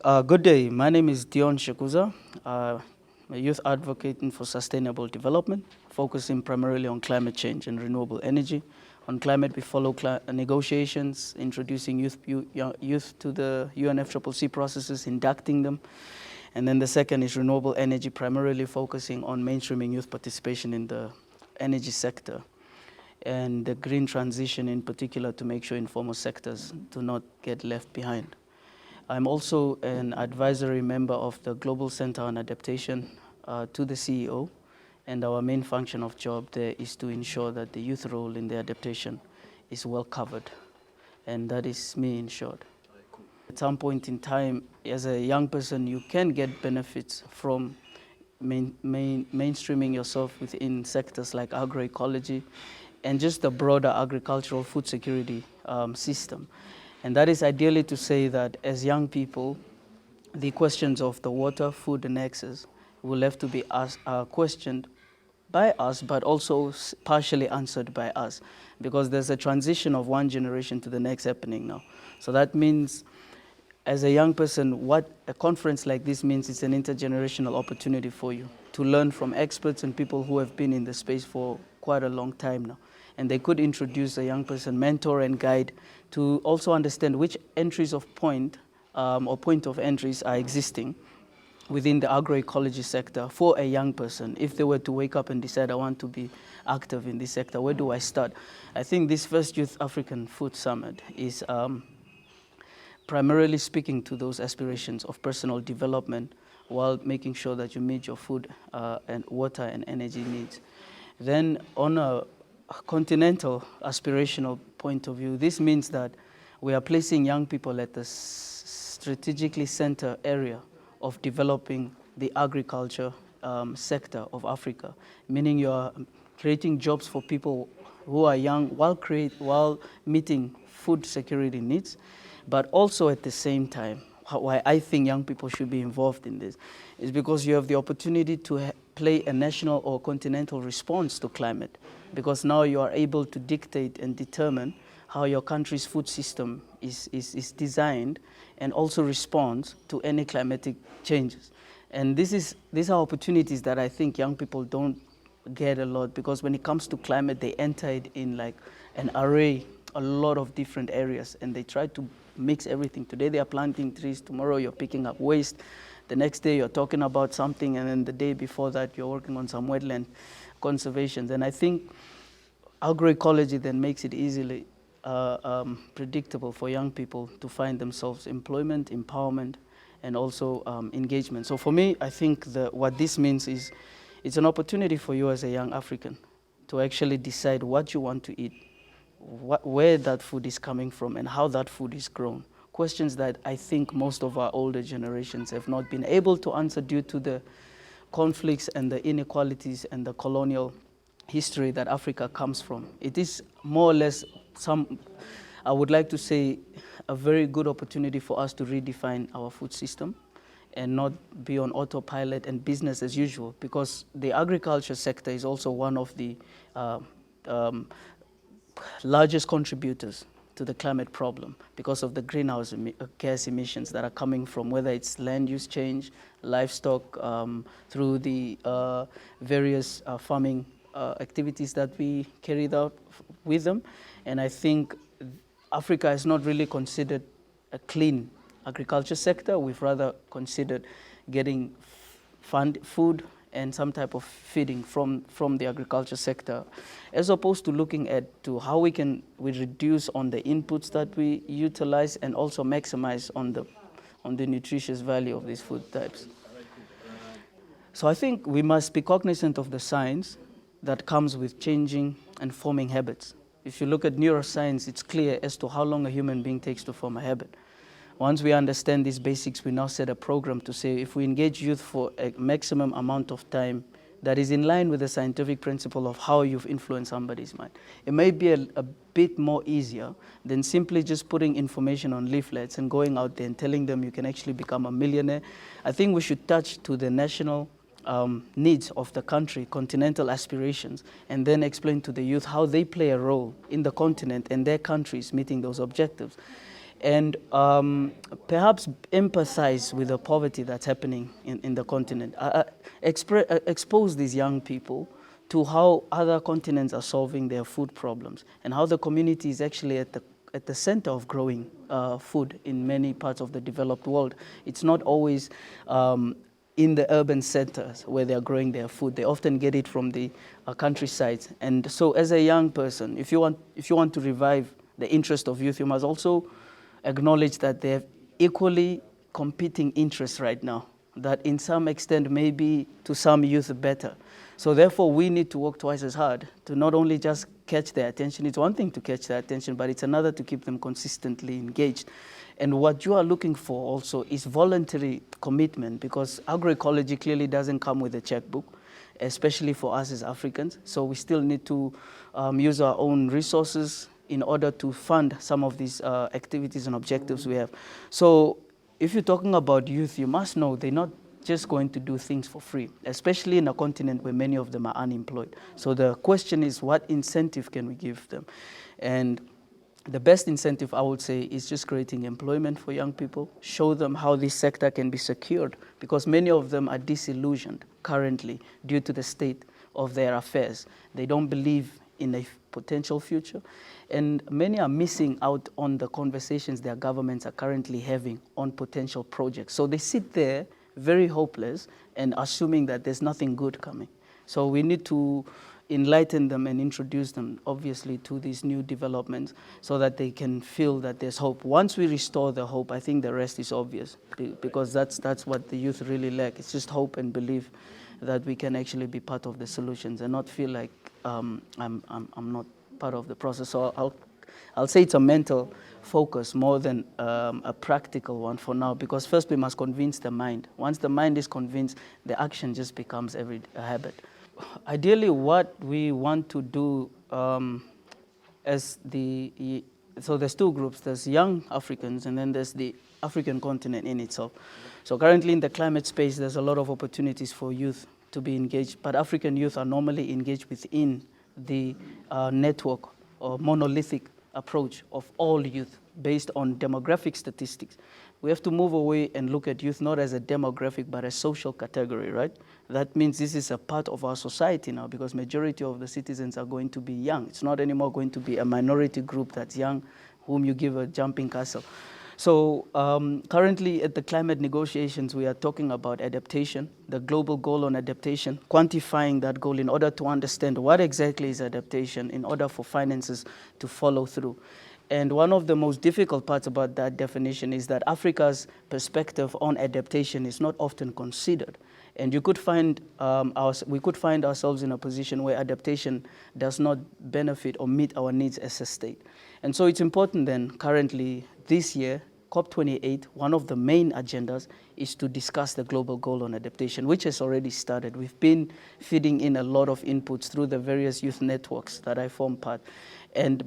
Good day. My name is Deon Shekuza. I'm a youth advocate for sustainable development, focusing primarily on climate change and renewable energy. On climate, we follow negotiations, introducing youth to the UNFCCC processes, inducting them. And then the second is renewable energy, primarily focusing on mainstreaming youth participation in the energy sector and the green transition in particular to make sure informal sectors do not get left behind. I'm also an advisory member of the Global Center on Adaptation to the CEO, and our main function of job there is to ensure that the youth role in the adaptation is well covered, and that is me in short. At some point in time, as a young person, you can get benefits from mainstreaming yourself within sectors like agroecology and just the broader agricultural food security system. And that is ideally to say that as young people, the questions of the water, food, and access will have to be questioned by us, but also partially answered by us, because there's a transition of one generation to the next happening now. So that means, as a young person, what a conference like this means is an intergenerational opportunity for you to learn from experts and people who have been in the space for quite a long time now. And they could introduce a young person, mentor and guide, to also understand which entries of point or point of entries are existing within the agroecology sector for a young person. If they were to wake up and decide, I want to be active in this sector, where do I start? I think this first Youth African Food Summit is primarily speaking to those aspirations of personal development while making sure that you meet your food and water and energy needs. Then on a continental aspirational point of view, this means that we are placing young people at the strategically center area of developing the agriculture sector of Africa, meaning you are creating jobs for people who are young while meeting food security needs, but also at the same time, why I think young people should be involved in this is because you have the opportunity to play a national or continental response to climate, because now you are able to dictate and determine how your country's food system is designed and also responds to any climatic changes. And these are opportunities that I think young people don't get a lot, because when it comes to climate, they enter it in like an array, a lot of different areas, and they try to mix everything. Today they are planting trees, tomorrow you're picking up waste, the next day you're talking about something, and then the day before that you're working on some wetland conservations. And I think agroecology then makes it easily predictable for young people to find themselves employment, empowerment, and also engagement. So for me, I think what this means is it's an opportunity for you as a young African to actually decide what you want to eat, where that food is coming from, and how that food is grown. Questions that I think most of our older generations have not been able to answer due to the conflicts and the inequalities and the colonial history that Africa comes from. It is more or less I would like to say, a very good opportunity for us to redefine our food system and not be on autopilot and business as usual, because the agriculture sector is also one of the largest contributors to the climate problem because of the greenhouse gas emissions that are coming from, whether it's land use change, livestock, through the various farming activities that we carried out with them. And I think Africa is not really considered a clean agriculture sector. We've rather considered getting food and some type of feeding from the agriculture sector, as opposed to looking at how we reduce on the inputs that we utilize and also maximize on the nutritious value of these food types. So I think we must be cognizant of the science that comes with changing and forming habits. If you look at neuroscience, it's clear as to how long a human being takes to form a habit. Once we understand these basics, we now set a program to say if we engage youth for a maximum amount of time that is in line with the scientific principle of how you've influenced somebody's mind, it may be a bit more easier than simply just putting information on leaflets and going out there and telling them you can actually become a millionaire. I think we should touch to the national needs of the country, continental aspirations, and then explain to the youth how they play a role in the continent and their countries meeting those objectives. and perhaps empathize with the poverty that's happening in the continent. Expose these young people to how other continents are solving their food problems and how the community is actually at the center of growing food in many parts of the developed world. It's not always in the urban centers where they're growing their food. They often get it from the countrysides. And so as a young person, if you want to revive the interest of youth, you must also acknowledge that they have equally competing interests right now, that in some extent may be to some youth better. So therefore, we need to work twice as hard to not only just catch their attention. It's one thing to catch their attention, but it's another to keep them consistently engaged. And what you are looking for also is voluntary commitment, because agroecology clearly doesn't come with a checkbook, especially for us as Africans. So we still need to use our own resources in order to fund some of these activities and objectives we have. So if you're talking about youth, you must know they're not just going to do things for free, especially in a continent where many of them are unemployed. So the question is, what incentive can we give them? And the best incentive, I would say, is just creating employment for young people, show them how this sector can be secured, because many of them are disillusioned currently due to the state of their affairs. They don't believe in a potential future, and many are missing out on the conversations their governments are currently having on potential projects. So they sit there very hopeless and assuming that there's nothing good coming. So we need to enlighten them and introduce them, obviously, to these new developments so that they can feel that there's hope. Once we restore the hope, I think the rest is obvious, because that's what the youth really lack. It's just hope and belief that we can actually be part of the solutions and not feel like I'm not part of the process. So I'll say it's a mental focus more than a practical one for now, because first we must convince the mind. Once the mind is convinced, the action just becomes a habit. Ideally, what we want to do so there's two groups. There's young Africans, and then there's the African continent in itself. So currently in the climate space, there's a lot of opportunities for youth to be engaged, but African youth are normally engaged within the network or monolithic approach of all youth based on demographic statistics. We have to move away and look at youth not as a demographic but a social category, right? That means this is a part of our society now, because majority of the citizens are going to be young. It's not anymore going to be a minority group that's young, whom you give a jumping castle. So currently at the climate negotiations, we are talking about adaptation, the global goal on adaptation, quantifying that goal in order to understand what exactly is adaptation in order for finances to follow through. And one of the most difficult parts about that definition is that Africa's perspective on adaptation is not often considered. And you could find we could find ourselves in a position where adaptation does not benefit or meet our needs as a state. And so it's important then, currently, this year, COP28, one of the main agendas is to discuss the global goal on adaptation, which has already started. We've been feeding in a lot of inputs through the various youth networks that I form part.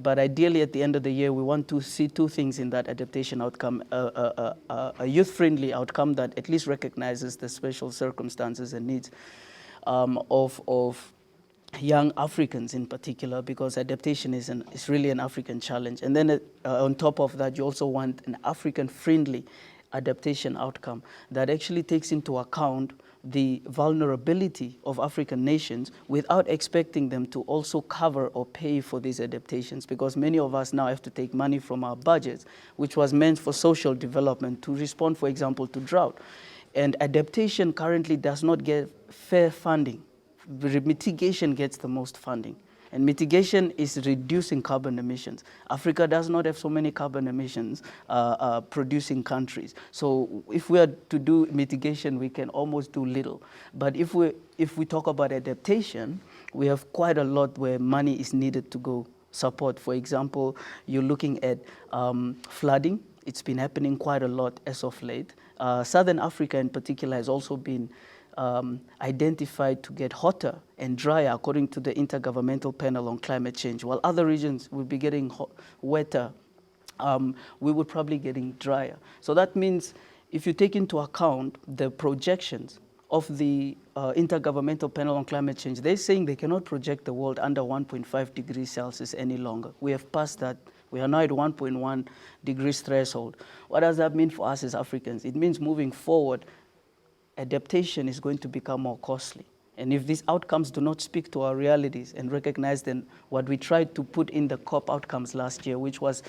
But ideally, at the end of the year, we want to see two things in that adaptation outcome: a youth-friendly outcome that at least recognizes the special circumstances and needs of young Africans in particular, because adaptation is really an African challenge. And then on top of that, you also want an African-friendly adaptation outcome that actually takes into account the vulnerability of African nations without expecting them to also cover or pay for these adaptations, because many of us now have to take money from our budgets, which was meant for social development, to respond, for example, to drought. And adaptation currently does not get fair funding. Mitigation gets the most funding. And mitigation is reducing carbon emissions. Africa does not have so many carbon emissions producing countries. So if we are to do mitigation, we can almost do little. But if we talk about adaptation, we have quite a lot where money is needed to go support. For example, you're looking at flooding. It's been happening quite a lot as of late. Southern Africa in particular has also been identified to get hotter and drier according to the Intergovernmental Panel on Climate Change. While other regions will be getting wetter, we would probably getting drier. So that means if you take into account the projections of the Intergovernmental Panel on Climate Change, they're saying they cannot project the world under 1.5 degrees Celsius any longer. We have passed that. We are now at 1.1 degrees threshold. What does that mean for us as Africans? It means moving forward, adaptation is going to become more costly. And if these outcomes do not speak to our realities and recognize then what we tried to put in the COP outcomes last year, which was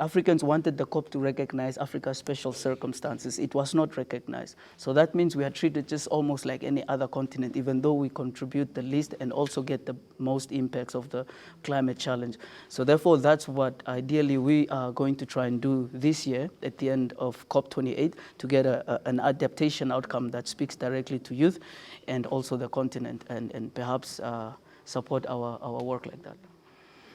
Africans wanted the COP to recognize Africa's special circumstances. It was not recognized. So that means we are treated just almost like any other continent, even though we contribute the least and also get the most impacts of the climate challenge. So therefore, that's what ideally we are going to try and do this year at the end of COP28 to get an adaptation outcome that speaks directly to youth and also the continent, and perhaps support our work like that.